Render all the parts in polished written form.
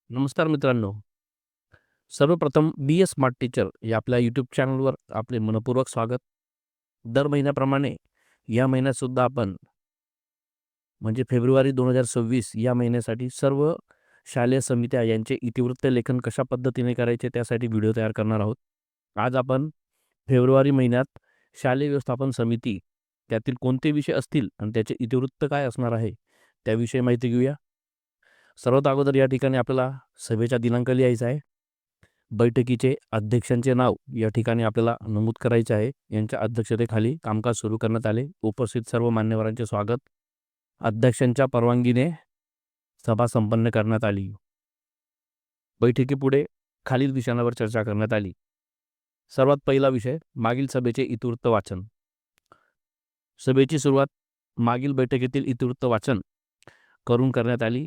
नमस्कार मित्रांनो. सर्वप्रथम बी स्मार्ट टीचर या आपल्या यूट्यूब चॅनलवर आपले मनपूर्वक स्वागत. दर महिन्याप्रमाणे या महिन्यात सुद्धा आपण म्हणजे फेब्रुवारी 2026 या महिन्यासाठी सर्व शालेय समित्या यांचे इतिवृत्त लेखन कशा पद्धतीने करायचे त्यासाठी व्हिडिओ तयार करणार आहोत. आज आपण फेब्रुवारी महिन्यात शालेय व्यवस्थापन समिती त्यातील कोणते विषय असतील आणि त्याचे इतिवृत्त काय असणार आहे त्याविषयी माहिती घेऊया. सर्वात अगोदर या ठिकाणी आपल्याला सभेचा दिनांक लिहायचा आहे. बैठकीचे अध्यक्षांचे नाव या ठिकाणी आपल्याला नमूद करायचे आहे. यांच्या अध्यक्षतेखाली कामकाज सुरू करण्यात आले. उपस्थित सर्व मान्यवरांचे स्वागत. अध्यक्षांच्या परवानगीने सभा संपन्न करण्यात आली. बैठकीपुढे खालील विषयांवर चर्चा करण्यात आली. सर्वात पहिला विषय मागील सभेचे इतिवृत्त वाचन. सभेची सुरुवात मागील बैठकीतील इतिवृत्त वाचन करून करण्यात आली.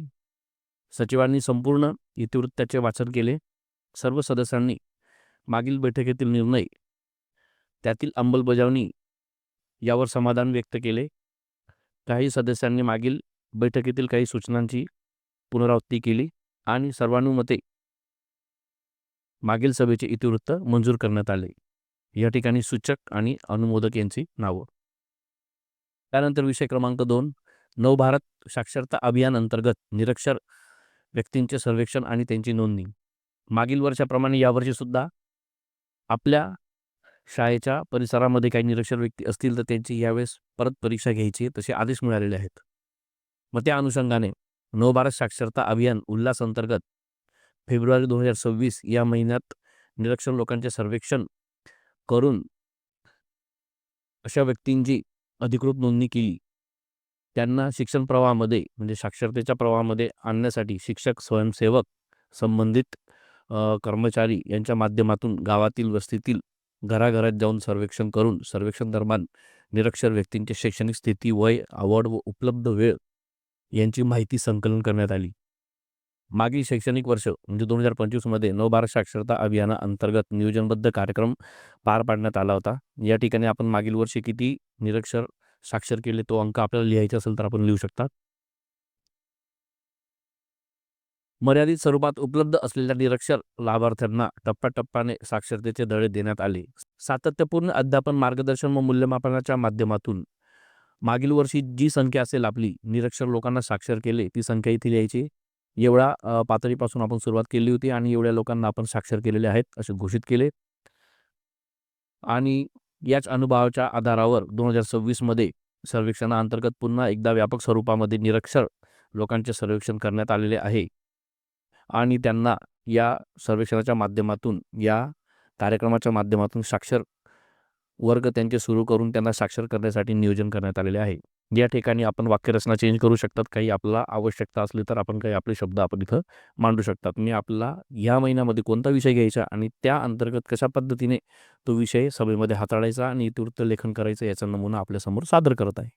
सचिवांनी संपूर्ण इतिवृत्ताचे वाचन केले. सर्व सदस्यांनी मागील बैठकीतील निर्णय त्यातील अंमलबजावणी यावर समाधान व्यक्त केले. काही सदस्यांनी मागील बैठकीतील काही सूचनांची पुनरावृत्ती केली आणि सर्वानुमते मागील सभेचे इतिवृत्त मंजूर करण्यात आले. या ठिकाणी सूचक आणि अनुमोदक यांची नावं. त्यानंतर विषय क्रमांक 2 नवभारत साक्षरता अभियान अंतर्गत निरक्षर व्यक्तींचे सर्वेक्षण आणि त्यांची नोंदणी. मागील वर्षाप्रमाणे यावर्षी सुद्धा आपल्या शाळेच्या परिसरामध्ये काही निरक्षर व्यक्ती असतील तर त्यांची यावेळेस परत परीक्षा घ्यायची तसे आदेश मिळालेले आहेत. मग त्या अनुषंगाने नवभारत साक्षरता अभियान उल्हास अंतर्गत फेब्रुवारी 2026 या महिन्यात निरक्षर लोकांचे सर्वेक्षण करून अशा व्यक्तींची अधिकृत नोंदणी केली. त्यांना शिक्षण प्रवाहामध्ये म्हणजे साक्षरतेच्या प्रवाहामध्ये आणण्यासाठी शिक्षक, स्वयंसेवक, संबंधित कर्मचारी यांच्या माध्यमातून गावातील वस्तीतील घराघरात जाऊन सर्वेक्षण करून सर्वेक्षण दरम्यान निरक्षर व्यक्तींची शैक्षणिक स्थिती, वय, आवड व उपलब्ध वेळ यांची माहिती संकलन करण्यात आली. मागील शैक्षणिक वर्ष म्हणजे 2025 मध्ये नवभारत साक्षरता अभियानाअंतर्गत नियोजनबद्ध कार्यक्रम पार पाडण्यात आला होता. या ठिकाणी आपण मागील वर्षी किती निरक्षर साक्षर केले तो अंक आपल्याला लिहायचा असेल तर आपण लिहू शकता. मर्यादित स्वरूपात उपलब्ध असलेल्या निरक्षर लाभार्थ्यांना टप्प्याटप्प्याने साक्षरतेचे धडे देण्यात आले. सातत्यपूर्ण अध्यापन, मार्गदर्शन व मूल्यमापनाच्या माध्यमातून मागील वर्षी जी संख्या असेल आपली निरक्षर लोकांना साक्षर केले ती संख्या इथे लिहायची. एवढ्या पातळीपासून आपण सुरुवात केली होती आणि एवढ्या लोकांना आपण साक्षर केलेले आहेत असे घोषित केले. आणि याच अनुभवाच्या आधारावर 2026 मध्ये सर्वेक्षणाअंतर्गत पुन्हा एकदा व्यापक स्वरूपामध्ये निरक्षर लोकांचे सर्वेक्षण करण्यात आलेले आहे आणि त्यांना या सर्वेक्षणाच्या माध्यमातून या कार्यक्रमाच्या माध्यमातून साक्षर वर्ग त्यांचे सुरू करून त्यांना साक्षर करण्यासाठी नियोजन करण्यात आलेले आहे. या ठिकाणी आपण वाक्यरचना चेंज करू शकतात. काही आपल्याला आवश्यकता असली तर आपण काही आपले शब्द आपण इथं मांडू शकतात. मी आपल्याला या महिन्यामध्ये कोणता विषय घ्यायचा आणि त्या अंतर्गत कशा पद्धतीने तो विषय सभेमध्ये हाताळायचा आणि इतिवृत्त लेखन करायचं याचा नमुना आपल्यासमोर सादर करत आहे.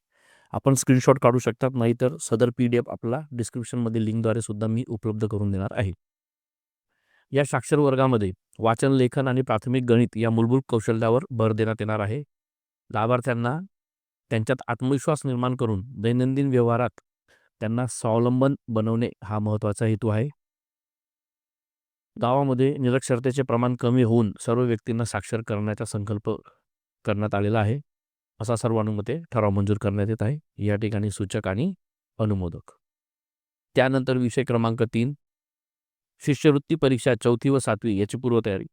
आपण स्क्रीनशॉट काढू शकतात, नाहीतर सदर PDF आपला डिस्क्रिप्शनमध्ये लिंकद्वारे सुद्धा मी उपलब्ध करून देणार आहे. या साक्षर वर्गामध्ये वाचन, लेखन आणि प्राथमिक गणित या मूलभूत कौशल्यावर भर देण्यात येणार आहे. लाभार्थ्यांना त्यांच्यात आत्मविश्वास निर्माण करून दैनंदिन व्यवहारात त्यांना स्वावलंबन बनवणे हा महत्त्वाचा हेतू आहे. गावामध्ये निरक्षरतेचे प्रमाण कमी होऊन सर्व व्यक्तींना साक्षर करण्याचा संकल्प करण्यात आलेला आहे. असा सर्वानुमते ठराव मंजूर करण्यात येत आहे. या ठिकाणी सूचक आणि अनुमोदक. त्यानंतर विषय क्रमांक 3 शिष्यवृत्ती परीक्षा 4थी व 7वी याची पूर्वतयारी.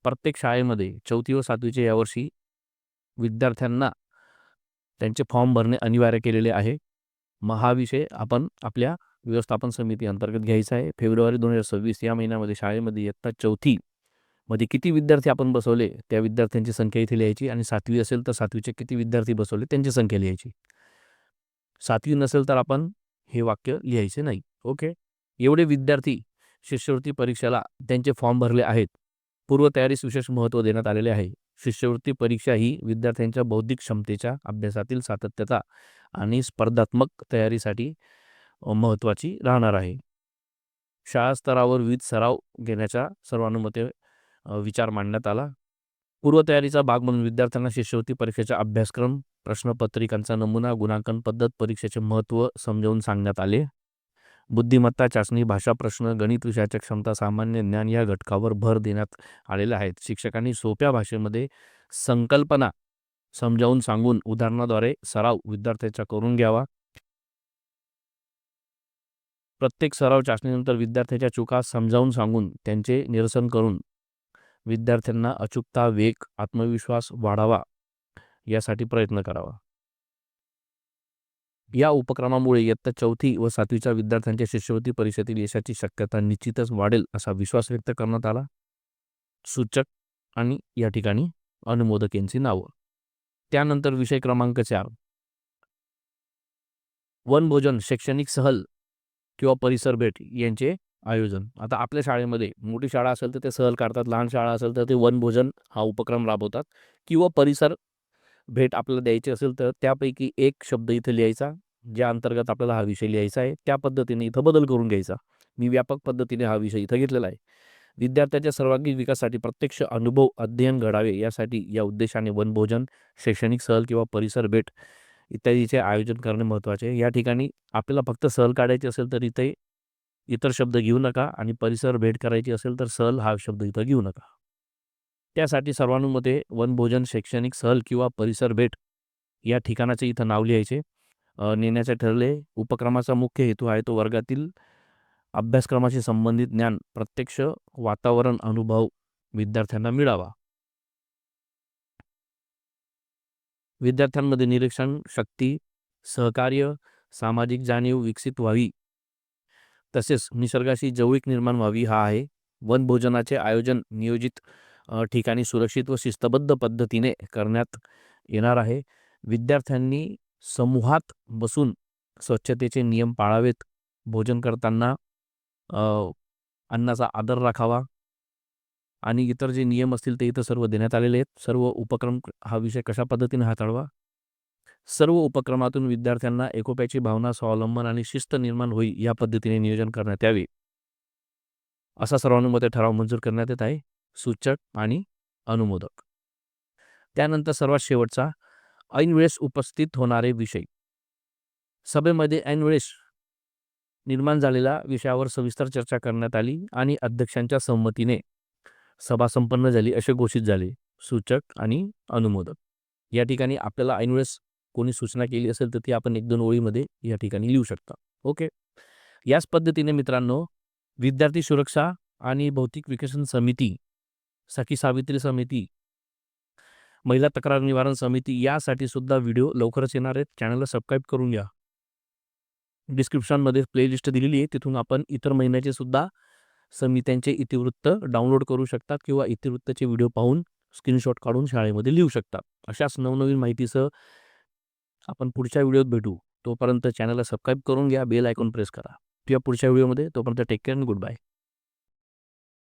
प्रत्येक शाळेमध्ये 4थी व 7वीचे यावर्षी विद्यार्थ्यांना त्यांचे फॉर्म भरणे अनिवार्य केलेले आहे. मग हा विषय आपण आपल्या व्यवस्थापन समिती अंतर्गत घ्यायचा आहे. फेब्रुवारी 2026 या महिन्यामध्ये शाळेमध्ये इयत्ता 4थी मध्ये किती विद्यार्थी आपण बसवले त्या विद्यार्थ्यांची संख्या इथे लिहायची आणि 7वी असेल तर 7वीचे किती विद्यार्थी बसवले त्यांची संख्या लिहायची. 7वी नसेल तर आपण हे वाक्य लिहायचे नाही. ओके. एवढे विद्यार्थी शिष्यवृत्ती परीक्षेला त्यांचे फॉर्म भरले आहेत. पूर्वतयारीस विशेष महत्त्व देण्यात आलेले आहे. शिष्यवृत्ती परीक्षा ही विद्यार्थ्यांच्या बौद्धिक क्षमतेच्या अभ्यासातील सातत्यता आणि स्पर्धात्मक तयारीसाठी महत्त्वाची राहणार आहे. शाळा स्तरावर विविध सराव घेण्याचा सर्वानुमते विचार मांडण्यात आला. पूर्वतयारीचा भाग म्हणून विद्यार्थ्यांना शिष्यवृत्ती परीक्षेचा अभ्यासक्रम, प्रश्नपत्रिकांचा नमुना, गुणांकन पद्धत, परीक्षेचे महत्त्व समजावून सांगण्यात आले. बुद्धिमत्ता चाचणी, भाषा प्रश्न, गणित विषयाच्या क्षमता, सामान्य ज्ञान या घटकावर भर देण्यात आलेले आहेत. शिक्षकांनी सोप्या भाषेमध्ये संकल्पना समजावून सांगून उदाहरणाद्वारे सराव विद्यार्थ्याचा करून घ्यावा. प्रत्येक सराव चाचणीनंतर विद्यार्थ्याच्या चुका समजावून सांगून त्यांचे निरसन करून विद्यार्थ्यांना अचूकता, वेग, आत्मविश्वास वाढावा यासाठी प्रयत्न करावा. या उपक्रमामुळे इयत्ता 4थी व 7वीच्या विद्यार्थ्यांच्या शिष्यवृत्ती परीक्षेतील यशाची शक्यता निश्चितच वाढेल असा विश्वास व्यक्त करण्यात आला. सूचक आणि या ठिकाणी अनुमोदक यांची नावं. त्यानंतर विषय क्रमांक 4 वनभोजन, शैक्षणिक सहल किंवा परिसर भेट यांचे आयोजन. आता आपल्या शाळेमध्ये मोठी शाळा असेल तर ते सहल काढतात, लहान शाळा असेल तर ते वनभोजन हा उपक्रम राबवतात किंवा परिसर भेट आपल्याला द्यायची असेल तर त्यापैकी एक शब्द इथं लिहायचा, ज्या अंतर्गत आपल्याला हा विषय लिहायचा आहे त्या पद्धतीने इथं बदल करून घ्यायचा. मी व्यापक पद्धतीने हा विषय इथं घेतलेला आहे. विद्यार्थ्याच्या सर्वांगीण विकासासाठी प्रत्यक्ष अनुभव अध्ययन घडावे यासाठी या उद्देशाने वनभोजन, शैक्षणिक सहल किंवा परिसर भेट इत्यादीचे आयोजन करणे महत्त्वाचे आहे. या ठिकाणी आपल्याला फक्त सहल काढायची असेल तर इथे इतर शब्द घेऊ नका आणि परिसर भेट करायची असेल तर सहल हा शब्द इथं घेऊ नका. त्यासाठी सर्वानुमते वनभोजन, शैक्षणिक सहल किंवा परिसर भेट या ठिकाणाचे इथं नाव लिहायचे. नेण्याचे ठरले. उपक्रमाचा मुख्य हेतू आहे तो वर्गातील अभ्यासक्रमाशी संबंधित ज्ञान, प्रत्यक्ष वातावरण अनुभव विद्यार्थ्यांना मिळावा. विद्यार्थ्यांमध्ये निरीक्षण शक्ती, सहकार्य, सामाजिक जाणीव विकसित व्हावी, तसेच निसर्गाशी जवळीक निर्माण व्हावी हा आहे. वनभोजनाचे आयोजन नियोजित ठिकाणी सुरक्षित व शिस्तबद्ध पद्धतीने करण्यात येणार आहे. विद्यार्थ्यांनी समूहात बसून स्वच्छतेचे नियम पाळावेत. भोजन करताना अन्नाचा आदर राखावा आणि इतर जे नियम असतील ते इथं सर्व देण्यात आलेले आहेत. सर्व उपक्रम हा विषय कशा पद्धतीने हाताळावा. सर्व उपक्रमातून विद्यार्थ्यांना एकोप्याची भावना, स्वावलंबन आणि शिस्त निर्माण होईल या पद्धतीने नियोजन करण्यात यावे असा सर्वानुमते ठराव मंजूर करण्यात येत आहे. सूचक आणि अनुमोदक. त्यानंतर सर्वात शेवटचा ऐनवेळेस उपस्थित होणारे विषय. सभेमध्ये ऐनवेळेस निर्माण झालेल्या विषयावर सविस्तर चर्चा करण्यात आली आणि अध्यक्षांच्या संमतीने सभा संपन्न झाली असे घोषित झाले. सूचक आणि अनुमोदक. या ठिकाणी आपल्याला ऐनवेळेस कोणी सूचना केली असेल तर ती आपण 1-2 ओळीमध्ये या ठिकाणी लिहू शकता. ओके. याच पद्धतीने मित्रांनो विद्यार्थी सुरक्षा आणि भौतिक विकसन समिती, सखी सावित्री समिती, महिला तक्रार निवारण समिती यासाठी सुद्धा व्हिडिओ लवकरच येणार आहेत. चॅनलला सबस्क्राईब करून घ्या. डिस्क्रिप्शनमध्ये प्लेलिस्ट दिलेली आहे, तिथून आपण इतर महिन्याचे सुद्धा समित्यांचे इतिवृत्त डाउनलोड करू शकतात किंवा इतिवृत्ताचे व्हिडिओ पाहून स्क्रीनशॉट काढून शाळेमध्ये लिहू शकता. अशाच नवनवीन माहितीसह आपण पुढच्या व्हिडिओत भेटू. तोपर्यंत चॅनलला सबस्क्राईब करून घ्या, बेल आयकॉन प्रेस करा. किंवा पुढच्या व्हिडिओमध्ये. तोपर्यंत टेक केअर आणि गुड बाय.